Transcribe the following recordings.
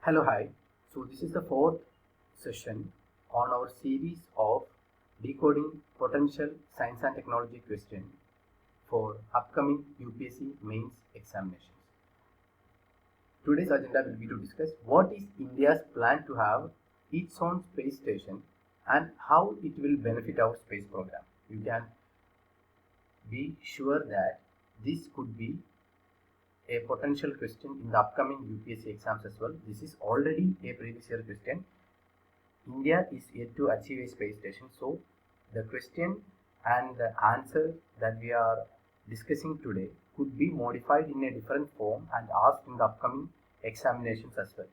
Hello, hi. So this is the fourth session on our series of decoding potential science and technology question for upcoming UPSC mains examinations. Today's agenda will be to discuss what is India's plan to have its own space station and how it will benefit our space program. You can be sure that this could be a potential question in the upcoming UPSC exams as well. This is already a previous year question. India is yet to achieve a space station, so the question and the answer that we are discussing today could be modified in a different form and asked in the upcoming examinations as well.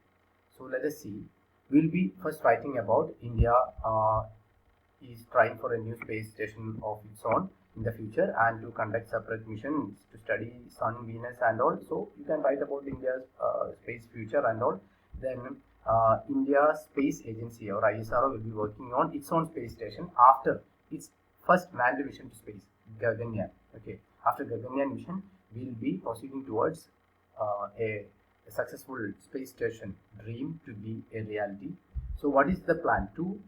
So let us see. We'll be first writing about India is trying for a new space station of its own in the future and to conduct separate missions to study Sun, Venus and all. So you can write about India's space future and all. Then India Space Agency or ISRO will be working on its own space station after its first manned mission to space, Gaganyaan. Okay, after Gaganyaan mission, we will be proceeding towards a successful space station dream to be a reality. So what is the plan? Two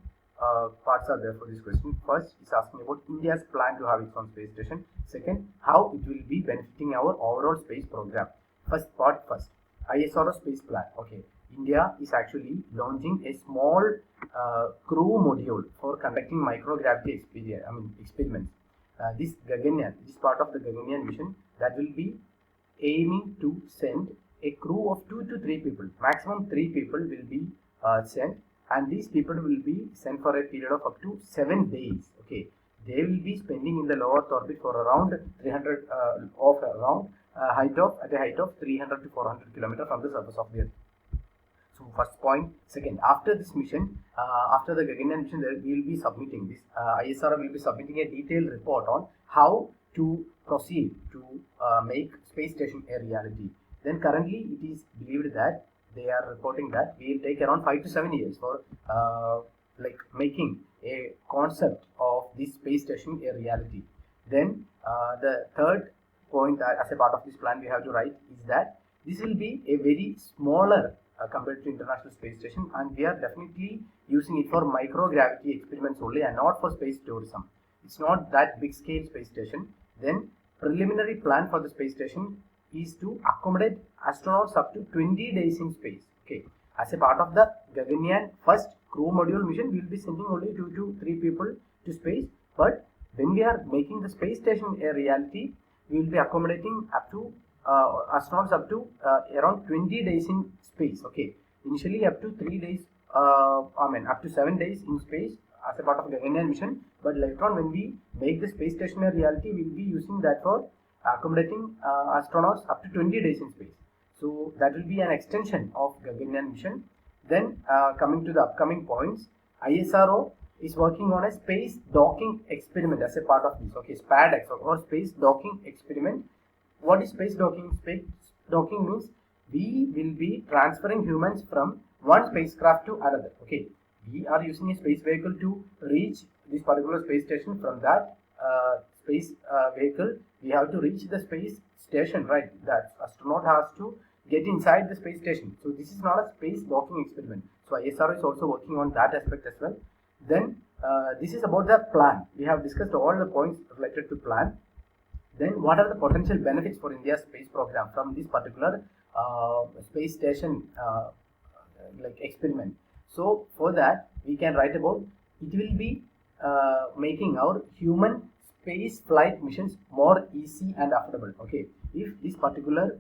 parts are there for this question. First is asking about India's plan to have its own space station. Second, how it will be benefiting our overall space program. First part first. ISRO space plan. Okay, India is actually launching a small crew module for conducting microgravity experiments. This Gaganyaan, this part of the Gaganyaan mission, that will be aiming to send a crew of 2 to 3 people. Maximum 3 people will be sent. And these people will be sent for a period of up to 7 days. Okay, they will be spending in the low Earth orbit for around 300 at a height of 300 to 400 kilometers from the surface of the Earth. So first point. Second, after this mission, after the Gaganyaan mission, we will be submitting this. ISRO will be submitting a detailed report on how to proceed to make space station a reality. Then currently, it is believed that they are reporting that we will take around 5 to 7 years for making a concept of this space station a reality. Then the third point as a part of this plan we have to write is that this will be a very smaller compared to International Space Station, and we are definitely using it for microgravity experiments only and not for space tourism. It's not that big scale space station. Then preliminary plan for the space station is to accommodate astronauts up to 20 days in space. Okay, as a part of the Gaganyaan first crew module mission, we will be sending only 2 to 3 people to space. But when we are making the space station a reality, we will be accommodating up to astronauts up to around 20 days in space. Okay, initially up to 3 days, up to 7 days in space as a part of the Gaganyaan mission. But later on, when we make the space station a reality, we will be using that for accommodating astronauts up to 20 days in space. So that will be an extension of Gaganyaan mission. Then coming to the upcoming points, ISRO is working on a space docking experiment as a part of this. Okay, SPADX or space docking experiment. What is space docking? Space docking means we will be transferring humans from one spacecraft to another. Okay, we are using a space vehicle to reach this particular space station. From that space vehicle, we have to reach the space station, right? That astronaut has to get inside the space station. So this is not a space docking experiment. So ISRO is also working on that aspect as well. Then this is about the plan. We have discussed all the points related to plan. Then what are the potential benefits for India's space program from this particular space station experiment? So for that, we can write about it will be making our human space flight missions more easy and affordable. Okay, if this particular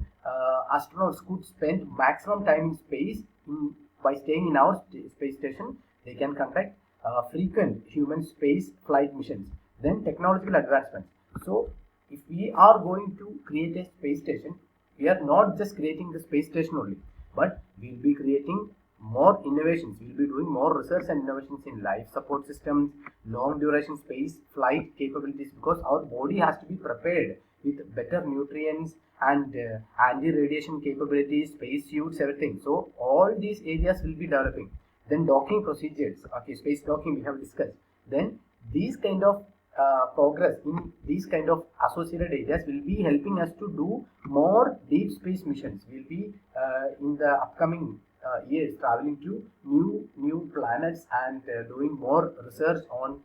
astronauts could spend maximum time in space by staying in our space station, they can conduct frequent human space flight missions. Then technological advancements. So if we are going to create a space station, we are not just creating the space station only, but we will be creating more innovations. We will be doing more research and innovations in life support systems, long duration space flight capabilities, because our body has to be prepared with better nutrients and anti-radiation capabilities, space suits, everything. So all these areas will be developing. Then docking procedures. Okay, space docking we have discussed. Then these kind of progress in these kind of associated areas will be helping us to do more deep space missions. We'll be in the upcoming years traveling to new planets and doing more research on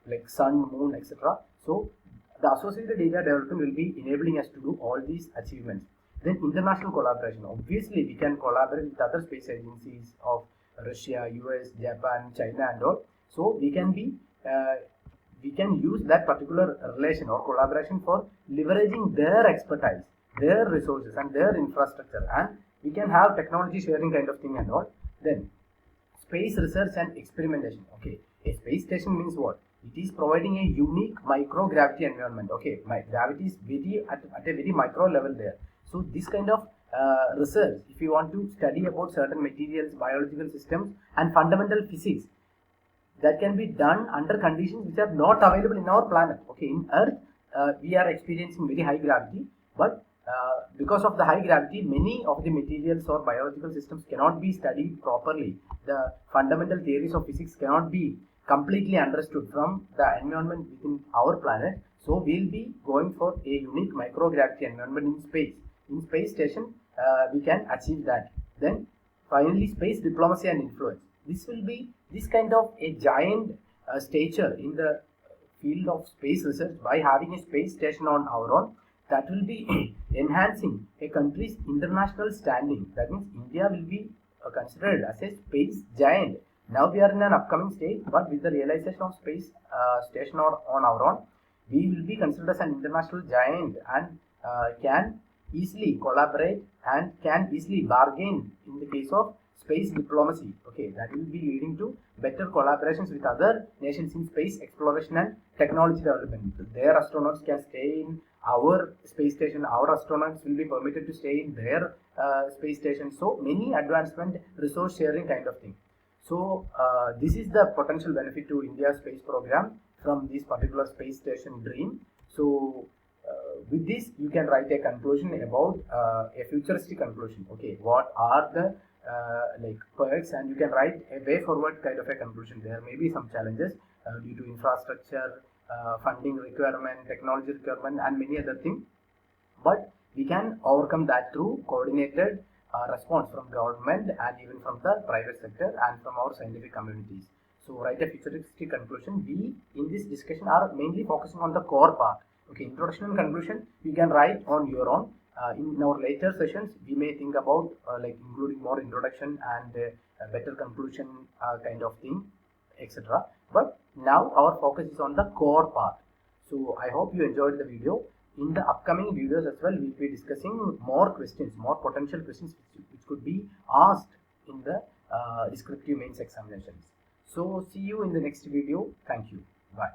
like sun, moon, etc. So the associated data development will be enabling us to do all these achievements. Then international collaboration. Obviously, we can collaborate with other space agencies of Russia, US, Japan, China, and all. So we can use that particular relation or collaboration for leveraging their expertise, their resources, and their infrastructure, and we can have technology sharing kind of thing and all. Then space research and experimentation. Okay, a space station means what? It is providing a unique microgravity environment. Okay, my gravity is very at a very micro level there. So this kind of research, if you want to study about certain materials, biological systems, and fundamental physics, that can be done under conditions which are not available in our planet. Okay, in Earth, we are experiencing very high gravity, but because of the high gravity, many of the materials or biological systems cannot be studied properly. The fundamental theories of physics cannot be completely understood from the environment within our planet. So we'll be going for a unique microgravity environment in space. In space station, we can achieve that. Then finally, space diplomacy and influence. This will be this kind of a giant stature in the field of space research by having a space station on our own. That will be enhancing a country's international standing. That means India will be considered as a space giant. Now we are in an upcoming stage, but with the realization of space station on our own, we will be considered as an international giant and can easily collaborate and can easily bargain in the case of space diplomacy. Okay, that will be leading to better collaborations with other nations in space exploration and technology development. Their astronauts can stay in our space station, our astronauts will be permitted to stay in their space station. So many advancement, resource sharing kind of thing. So this is the potential benefit to India's space program from this particular space station dream. So with this, you can write a conclusion about a futuristic conclusion. Okay, what are the like perks, and you can write a way forward kind of a conclusion. There may be some challenges due to infrastructure, funding requirement, technology requirement, and many other things, but we can overcome that through coordinated response from government and even from the private sector and from our scientific communities. So write a futuristic conclusion. We in this discussion are mainly focusing on the core part. Okay, introduction and conclusion you can write on your own. In our later sessions, we may think about like including more introduction and better conclusion kind of thing, etc. But now our focus is on the core part. So I hope you enjoyed the video. In the upcoming videos as well, we'll be discussing more questions, more potential questions which could be asked in the descriptive mains examinations. So see you in the next video. Thank you. Bye.